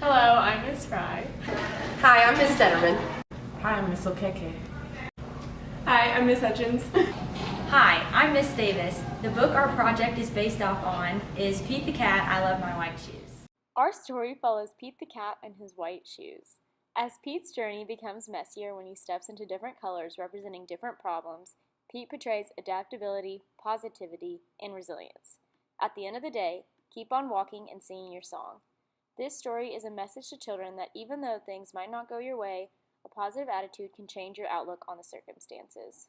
Hello, I'm Miss Fry. Hi, I'm Miss Dennerman. Hi, I'm Miss Okeke. Hi, I'm Miss Hutchins. Hi, I'm Miss Davis. The book our project is based off on is Pete the Cat, I Love My White Shoes. Our story follows Pete the cat and his white shoes. As Pete's journey becomes messier when he steps into different colors representing different problems, Pete portrays adaptability, positivity, and resilience. At the end of the day, keep on walking and singing your song. This story is a message to children that even though things might not go your way, a positive attitude can change your outlook on the circumstances.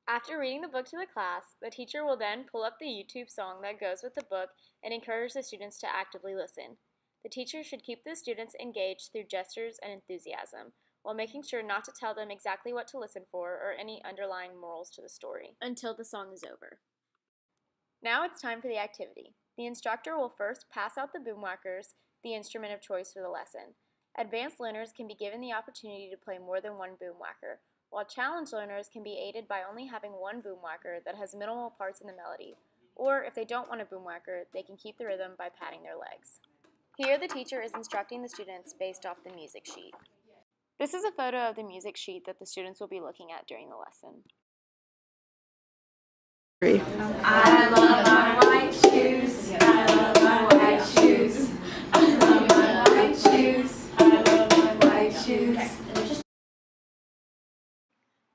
After reading the book to the class, the teacher will then pull up the YouTube song that goes with the book and encourage the students to actively listen. The teacher should keep the students engaged through gestures and enthusiasm, while making sure not to tell them exactly what to listen for or any underlying morals to the story, until the song is over. Now it's time for the activity. The instructor will first pass out the boomwhackers, the instrument of choice for the lesson. Advanced learners can be given the opportunity to play more than one boomwhacker, while challenged learners can be aided by only having one boomwhacker that has minimal parts in the melody, or if they don't want a boomwhacker, they can keep the rhythm by patting their legs. Here the teacher is instructing the students based off the music sheet. This is a photo of the music sheet that the students will be looking at during the lesson. I love my white shoes. I love my white shoes. I love my white shoes. I love my white shoes.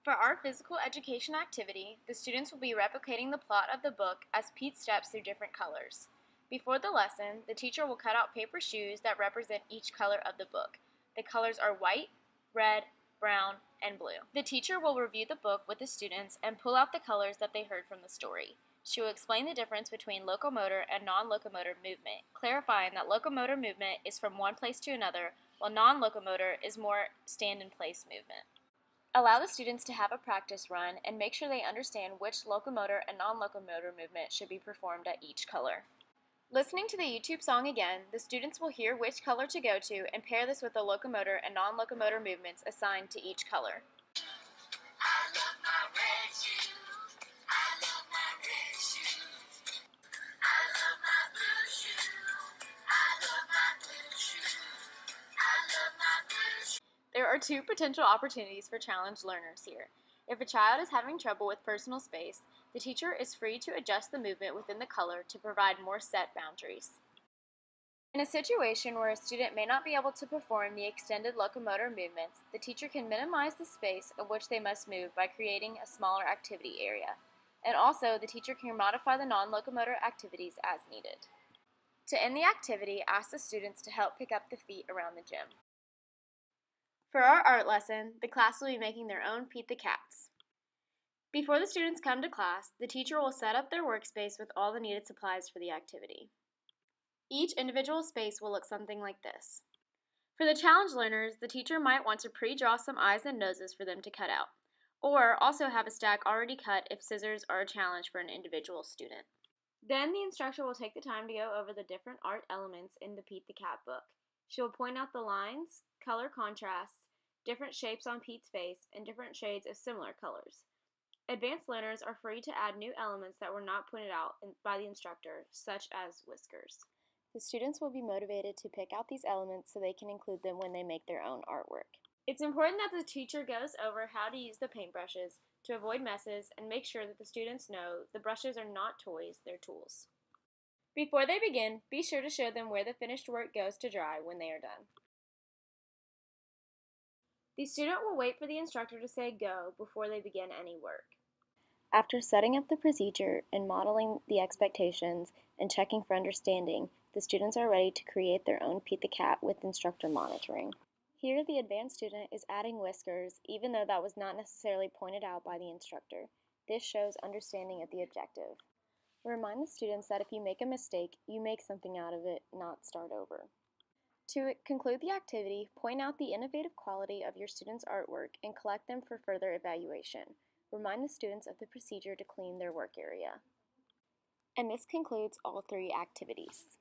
For our physical education activity, the students will be replicating the plot of the book as Pete steps through different colors. Before the lesson, the teacher will cut out paper shoes that represent each color of the book. The colors are white, red, brown, and blue. The teacher will review the book with the students and pull out the colors that they heard from the story. She will explain the difference between locomotor and non-locomotor movement, clarifying that locomotor movement is from one place to another, while non-locomotor is more stand-in-place movement. Allow the students to have a practice run and make sure they understand which locomotor and non-locomotor movement should be performed at each color. Listening to the YouTube song again, the students will hear which color to go to and pair this with the locomotor and non-locomotor movements assigned to each color. I love my red shoes. I love my red shoes. I love my blue shoes. I love my blue shoes. I love my blue shoes. There are two potential opportunities for challenged learners here. If a child is having trouble with personal space, the teacher is free to adjust the movement within the color to provide more set boundaries. In a situation where a student may not be able to perform the extended locomotor movements, the teacher can minimize the space of which they must move by creating a smaller activity area. And also, the teacher can modify the non-locomotor activities as needed. To end the activity, ask the students to help pick up the feet around the gym. For our art lesson, the class will be making their own Pete the Cats. Before the students come to class, the teacher will set up their workspace with all the needed supplies for the activity. Each individual space will look something like this. For the challenged learners, the teacher might want to pre-draw some eyes and noses for them to cut out, or also have a stack already cut if scissors are a challenge for an individual student. Then the instructor will take the time to go over the different art elements in the Pete the Cat book. She will point out the lines, color contrasts, different shapes on Pete's face, and different shades of similar colors. Advanced learners are free to add new elements that were not pointed out by the instructor, such as whiskers. The students will be motivated to pick out these elements so they can include them when they make their own artwork. It's important that the teacher goes over how to use the paintbrushes to avoid messes and make sure that the students know the brushes are not toys, they're tools. Before they begin, be sure to show them where the finished work goes to dry when they are done. The student will wait for the instructor to say go before they begin any work. After setting up the procedure and modeling the expectations and checking for understanding, the students are ready to create their own Pete the Cat with instructor monitoring. Here, the advanced student is adding whiskers, even though that was not necessarily pointed out by the instructor. This shows understanding of the objective. Remind the students that if you make a mistake, you make something out of it, not start over. To conclude the activity, point out the innovative quality of your students' artwork and collect them for further evaluation. Remind the students of the procedure to clean their work area. And this concludes all three activities.